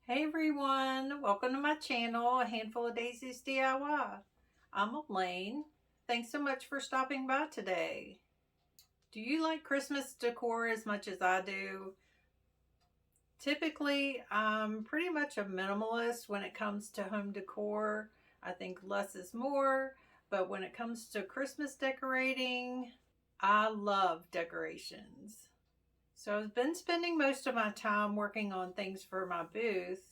Hey everyone, welcome to my channel, A Handful of Daisies DIY. I'm Elaine. Thanks so much for stopping by today. Do you like Christmas decor as much as I do? Typically, I'm pretty much a minimalist when it comes to home decor. I think less is more, but when it comes to Christmas decorating, I love decorations. So I've been spending most of my time working on things for my booth.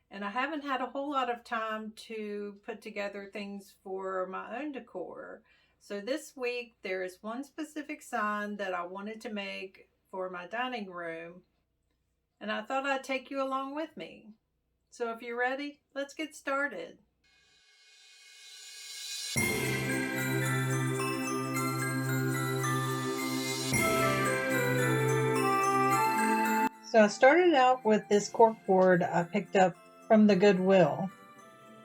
And I haven't had a whole lot of time to put together things for my own decor. So this week there is one specific sign that I wanted to make for my dining room, and I thought I'd take you along with me. So if you're ready, let's get started. So I started out with this cork board I picked up from the Goodwill.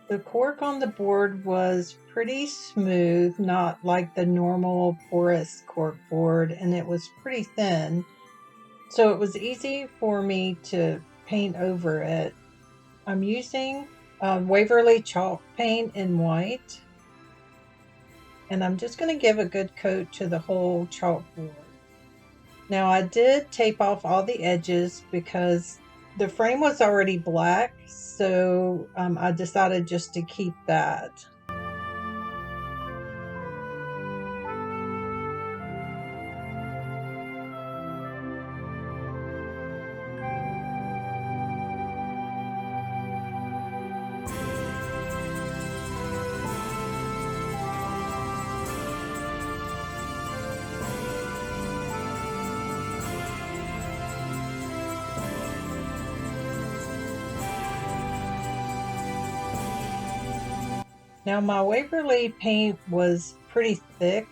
The cork on the board was pretty smooth, not like the normal porous cork board, and it was pretty thin. So it was easy for me to paint over it. I'm using Waverly chalk paint in white, and I'm just going to give a good coat to the whole chalkboard. Now I did tape off all the edges because the frame was already black, so I decided just to keep that. Now my Waverly paint was pretty thick,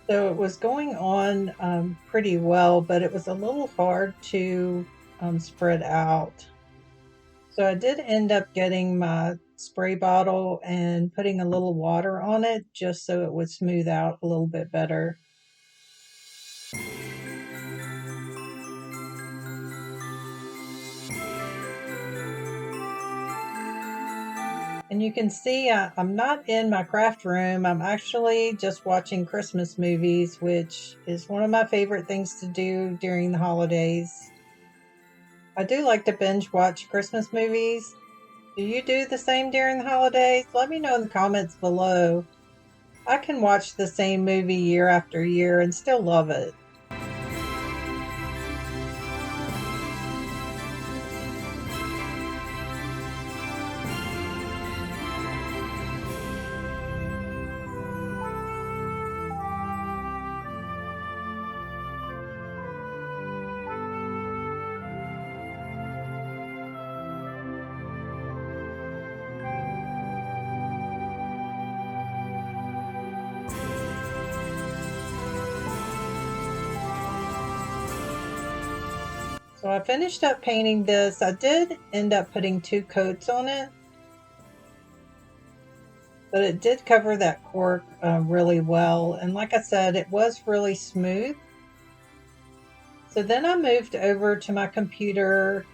so it was going on pretty well, but it was a little hard to spread out. So I did end up getting my spray bottle and putting a little water on it just so it would smooth out a little bit better. And you can see I'm not in my craft room. I'm actually just watching Christmas movies, which is one of my favorite things to do during the holidays. I do like to binge watch Christmas movies. Do you do the same during the holidays? Let me know in the comments below. I can watch the same movie year after year and still love it. So I finished up painting this. I did end up putting 2 coats on it, but it did cover that cork really well. And like I said, it was really smooth. So then I moved over to my computer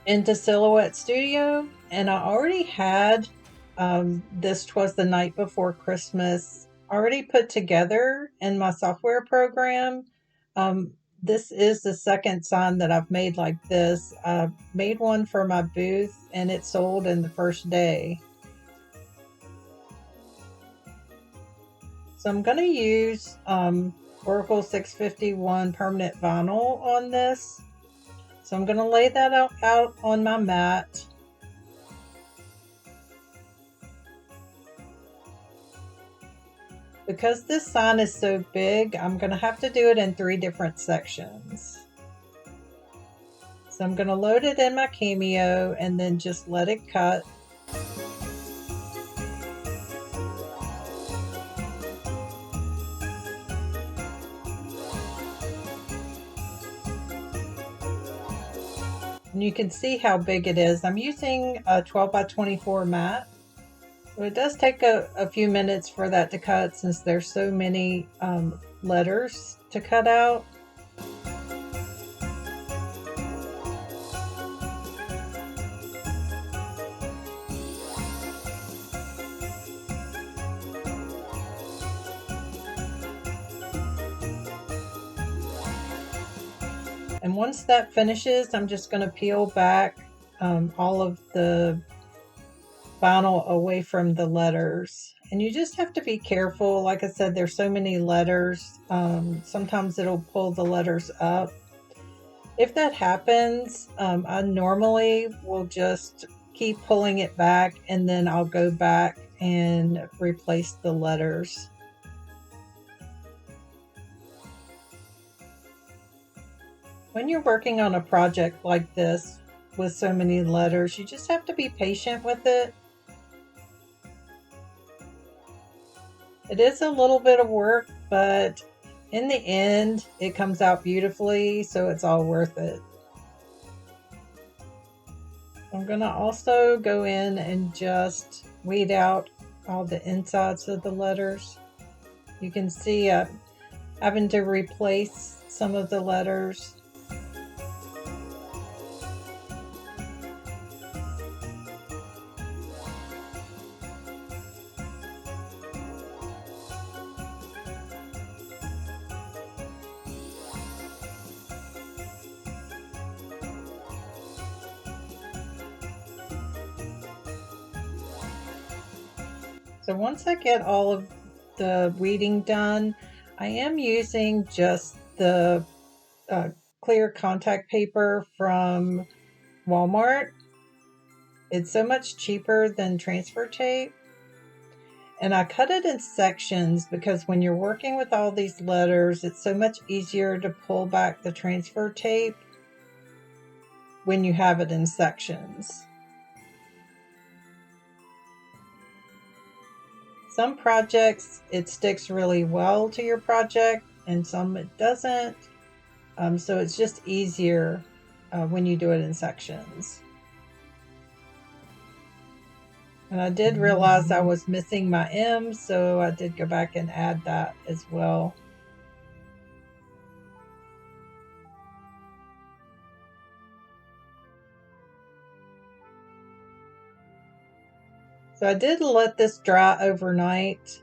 into Silhouette Studio, and I already had this "'Twas the Night Before Christmas" already put together in my software program. This is the second sign that I've made like this. I made one for my booth and it sold in the first day. So I'm going to use Oracle 651 permanent vinyl on this. So I'm going to lay that out on my mat. Because this sign is so big, I'm going to have to do it in 3 different sections. So I'm going to load it in my Cameo and then just let it cut. And you can see how big it is. I'm using a 12 by 24 mat. So it does take a few minutes for that to cut since there's so many letters to cut out. And once that finishes, I'm just going to peel back all of the vinyl away from the letters. And you just have to be careful. Like I said, there's so many letters. Sometimes it'll pull the letters up. If that happens, I normally will just keep pulling it back, and then I'll go back and replace the letters. When you're working on a project like this with so many letters, you just have to be patient with it. It is a little bit of work, but in the end, it comes out beautifully, so it's all worth it. I'm going to also go in and just weed out all the insides of the letters. You can see having to replace some of the letters. So once I get all of the weeding done, I am using just the clear contact paper from Walmart. It's so much cheaper than transfer tape. And I cut it in sections because when you're working with all these letters, it's so much easier to pull back the transfer tape when you have it in sections. Some projects, it sticks really well to your project, and some it doesn't. So it's just easier when you do it in sections. And I did realize I was missing my M, so I did go back and add that as well. So I did let this dry overnight,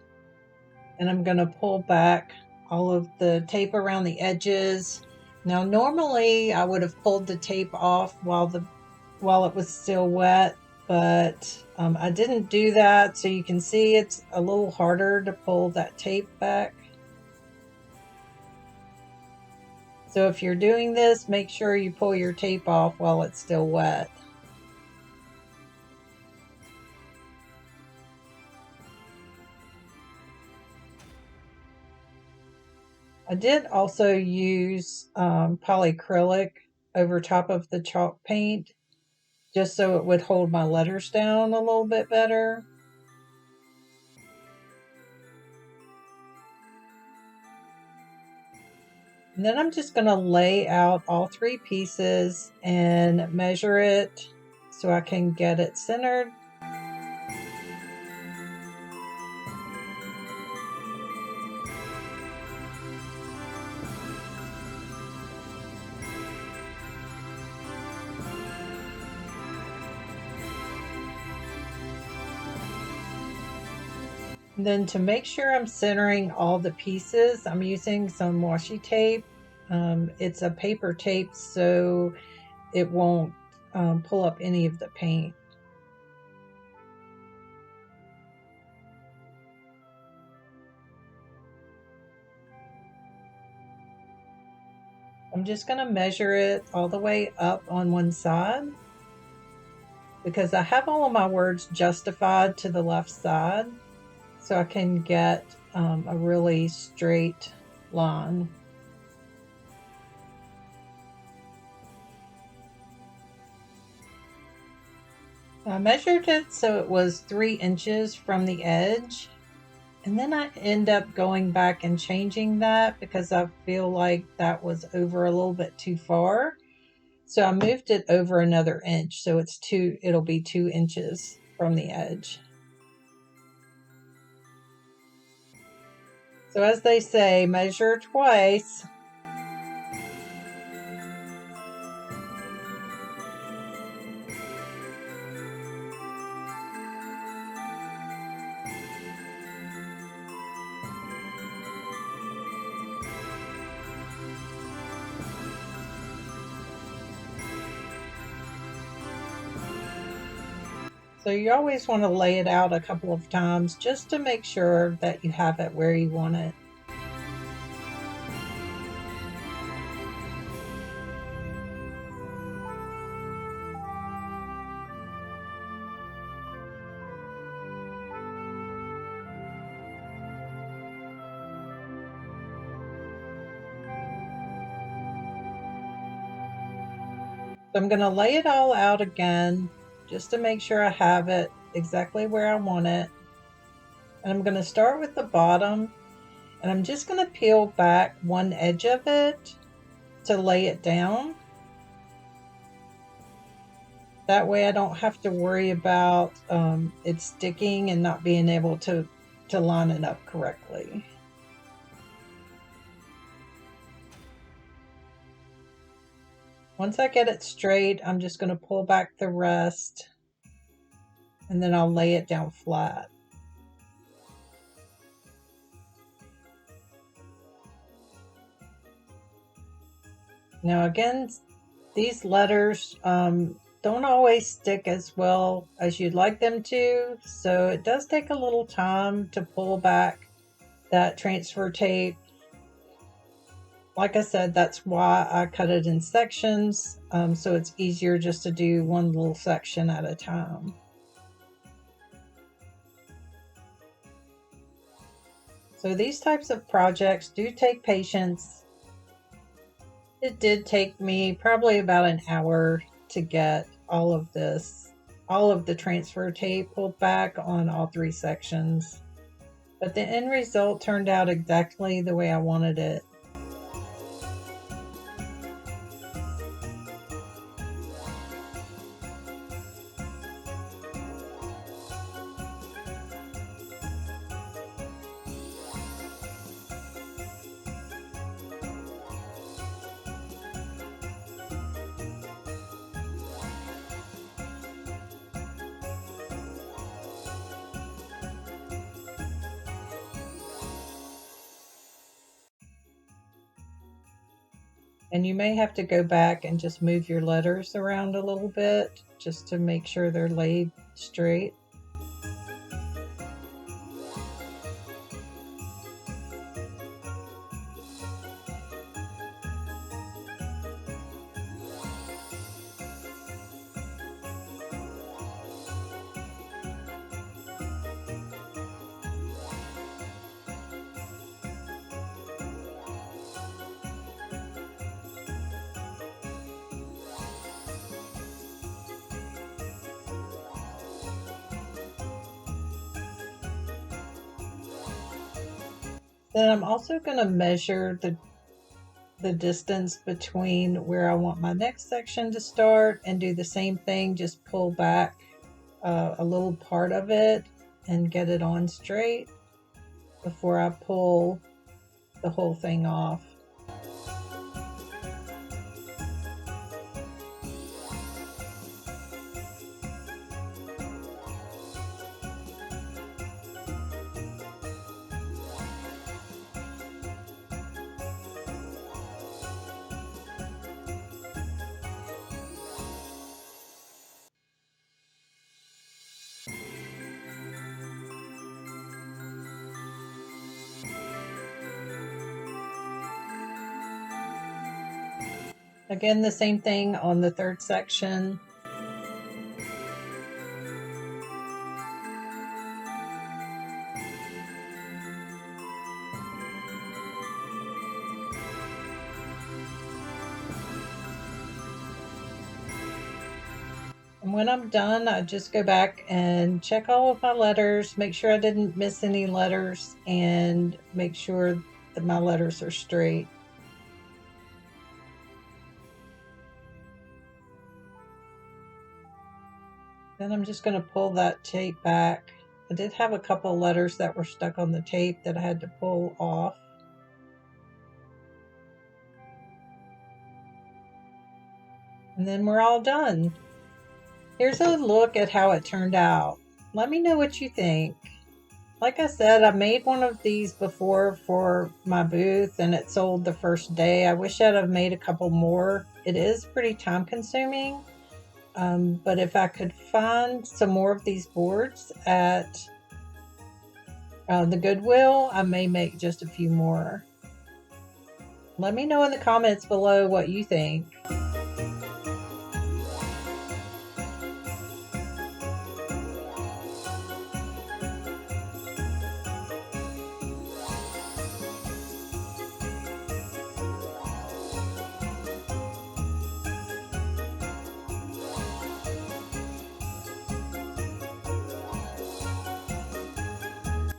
and I'm going to pull back all of the tape around the edges. Now normally I would have pulled the tape off while it was still wet, but I didn't do that, so you can see it's a little harder to pull that tape back. So if you're doing this, make sure you pull your tape off while it's still wet. I did also use polyacrylic over top of the chalk paint, just so it would hold my letters down a little bit better. And then I'm just going to lay out all three pieces and measure it so I can get it centered. And then to make sure I'm centering all the pieces, I'm using some washi tape. It's a paper tape, so it won't pull up any of the paint. I'm just going to measure it all the way up on one side because I have all of my words justified to the left side, so I can get a really straight line. I measured it so it was 3 inches from the edge, and then I end up going back and changing that because I feel like that was over a little bit too far. So I moved it over another inch, so it'll be 2 inches from the edge. So as they say, measure twice. So you always want to lay it out a couple of times just to make sure that you have it where you want it. So I'm going to lay it all out again just to make sure I have it exactly where I want it. And I'm going to start with the bottom, and I'm just going to peel back one edge of it to lay it down. That way I don't have to worry about it sticking and not being able to line it up correctly. Once I get it straight, I'm just going to pull back the rest, and then I'll lay it down flat. Now again, these letters don't always stick as well as you'd like them to, so it does take a little time to pull back that transfer tape. Like I said, that's why I cut it in sections, so it's easier just to do one little section at a time. So these types of projects do take patience. It did take me probably about an hour to get all of the transfer tape pulled back on all 3 sections. But the end result turned out exactly the way I wanted it. And you may have to go back and just move your letters around a little bit just to make sure they're laid straight. Then I'm also going to measure the distance between where I want my next section to start and do the same thing, just pull back a little part of it and get it on straight before I pull the whole thing off. Again, the same thing on the 3rd section. And when I'm done, I just go back and check all of my letters, make sure I didn't miss any letters, and make sure that my letters are straight. Then I'm just going to pull that tape back. I did have a couple letters that were stuck on the tape that I had to pull off. And then we're all done. Here's a look at how it turned out. Let me know what you think. Like I said, I made one of these before for my booth and it sold the first day. I wish I'd have made a couple more. It is pretty time consuming. But if I could find some more of these boards at the Goodwill, I may make just a few more. Let me know in the comments below what you think.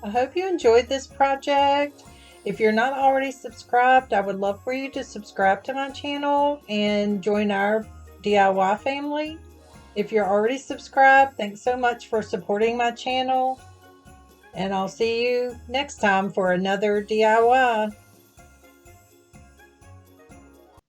I hope you enjoyed this project. If you're not already subscribed, I would love for you to subscribe to my channel and join our DIY family. If you're already subscribed, thanks so much for supporting my channel. And I'll see you next time for another DIY.